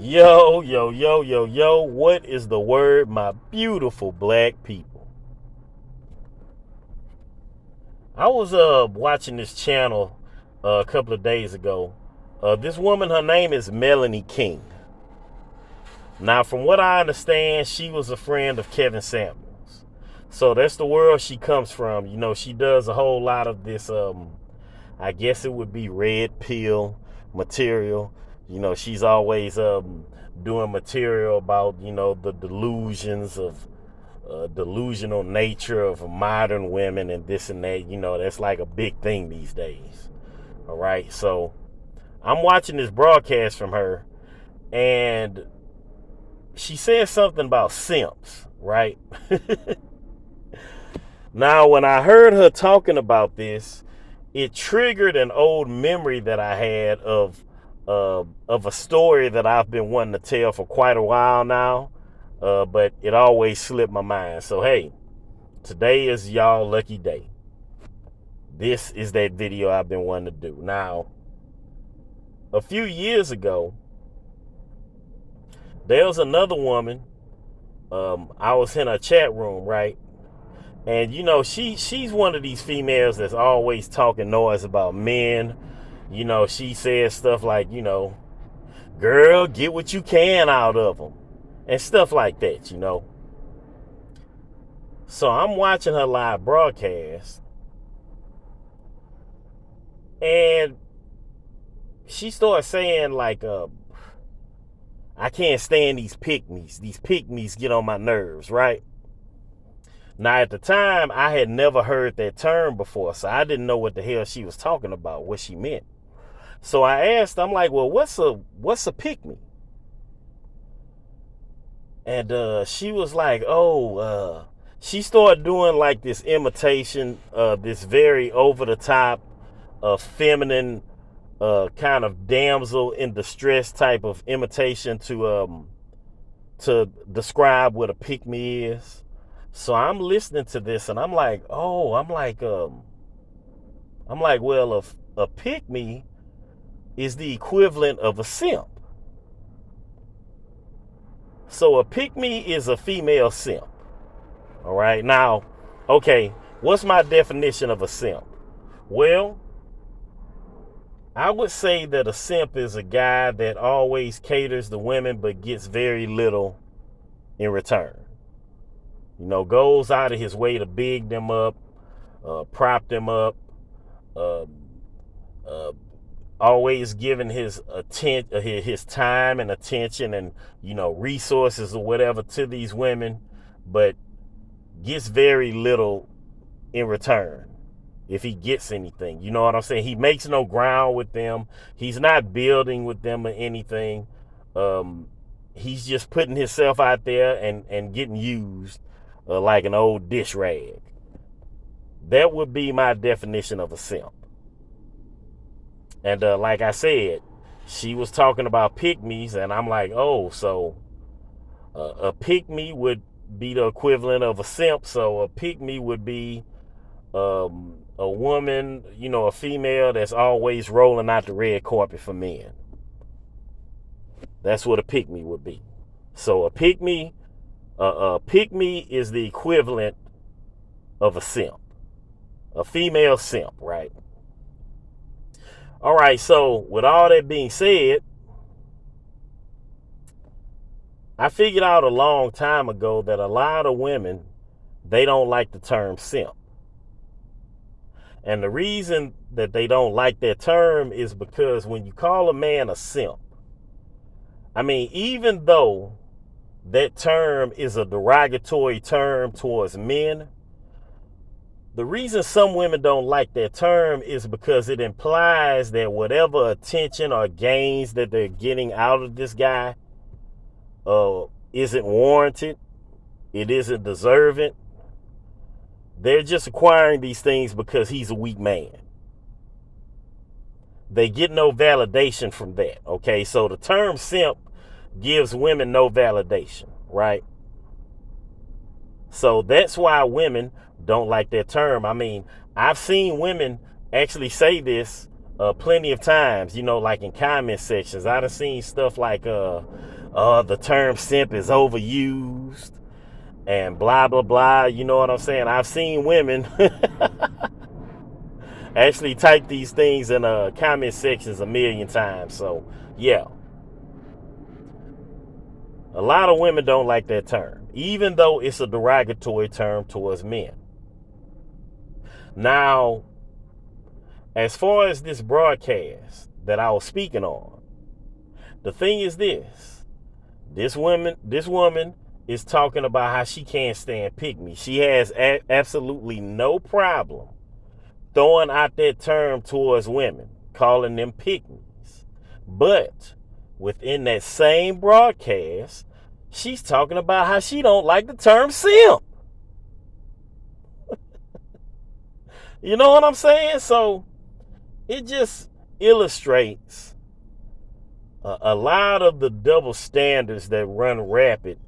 Yo, yo, yo, yo, yo, what is the word, my beautiful black people? I was watching this channel a couple of days ago. This woman, her name is Melanie King. Now, from what I understand, she was a friend of Kevin Samuels. So that's the world she comes from. You know, she does a whole lot of this, I guess it would be red pill material. You know, she's always doing material about, the delusions of delusional nature of modern women and this and that. You know, that's like a big thing these days. All right. So I'm watching this broadcast from her, and she says something about simps, right? Now, when I heard her talking about this, it triggered an old memory that I had of a story that I've been wanting to tell for quite a while now, but it always slipped my mind. So hey, today is y'all lucky day. This is that video I've been wanting to do. Now, a few years ago, there was another woman. I was in a chat room, right? And you know, she's one of these females that's always talking noise about men. You know, she says stuff like, girl, get what you can out of them, and stuff like that, So I'm watching her live broadcast, and she starts saying like, I can't stand these pick-me's. These pick-me's get on my nerves, right? Now, at the time, I had never heard that term before, so I didn't know what the hell she was talking about, what she meant. So I asked, I'm like, well, what's a pick-me? And she was like, she started doing like this imitation, this very over-the-top, feminine, kind of damsel in distress type of imitation to describe what a pick-me is. So I'm listening to this and I'm like, well, a pick-me is the equivalent of a simp. So a pick-me is a female simp. All right. Now, okay, what's my definition of a simp? Well, I would say that a simp is a guy that always caters to women but gets very little in return. You know, goes out of his way to big them up, prop them up, uh, uh, always giving his his time and attention and resources or whatever to these women, but gets very little in return if he gets anything. You know what I'm saying? He makes no ground with them. He's not building with them or anything. He's just putting himself out there and getting used like an old dish rag. That would be my definition of a simp. And like I said, she was talking about pick-me's, and I'm like, oh, so a pick-me would be the equivalent of a simp. So a pick-me would be a woman, a female that's always rolling out the red carpet for men. That's what a pick-me would be. So a pick-me is the equivalent of a simp, a female simp, right? All right, so with all that being said, I figured out a long time ago that a lot of women, they don't like the term simp. And the reason that they don't like that term is because when you call a man a simp, I mean, even though that term is a derogatory term towards men, the reason some women don't like that term is because it implies that whatever attention or gains that they're getting out of this guy isn't warranted. It isn't deserving. They're just acquiring these things because he's a weak man. They get no validation from that. Okay, so the term simp gives women no validation, right? So that's why women don't like that term. I mean, I've seen women actually say this plenty of times, like in comment sections, I done seen stuff like the term simp is overused and blah blah blah. You know what I'm saying? I've seen women actually type these things in comment sections a million times. So yeah, a lot of women don't like that term, even though it's a derogatory term towards men. Now, as far as this broadcast that I was speaking on, the thing is this woman is talking about how she can't stand pick-me. She has absolutely no problem throwing out that term towards women, calling them pick-me's. But within that same broadcast, she's talking about how she don't like the term simp. You know what I'm saying? So it just illustrates a lot of the double standards that run rampant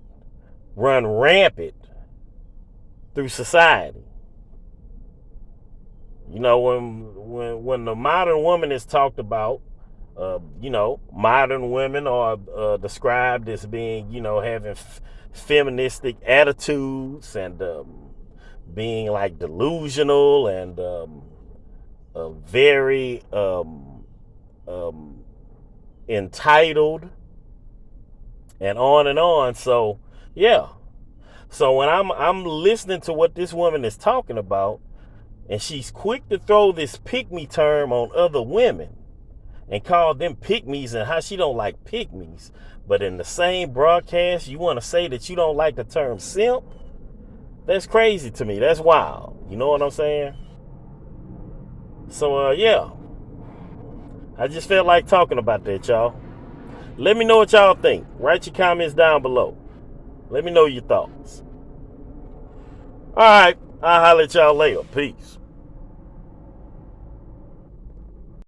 through society. When the modern woman is talked about, modern women are described as being, having feministic attitudes and being like delusional and very entitled and on and on. So yeah. So when I'm listening to what this woman is talking about, and she's quick to throw this pick-me term on other women and call them pick-me's and how she don't like pick-me's, but in the same broadcast you want to say that you don't like the term simp, that's crazy to me. That's wild. You know what I'm saying? So yeah, I just felt like talking about that, y'all. Let me know what y'all think. Write your comments down below. Let me know your thoughts. All right, I'll holler at y'all later. Peace.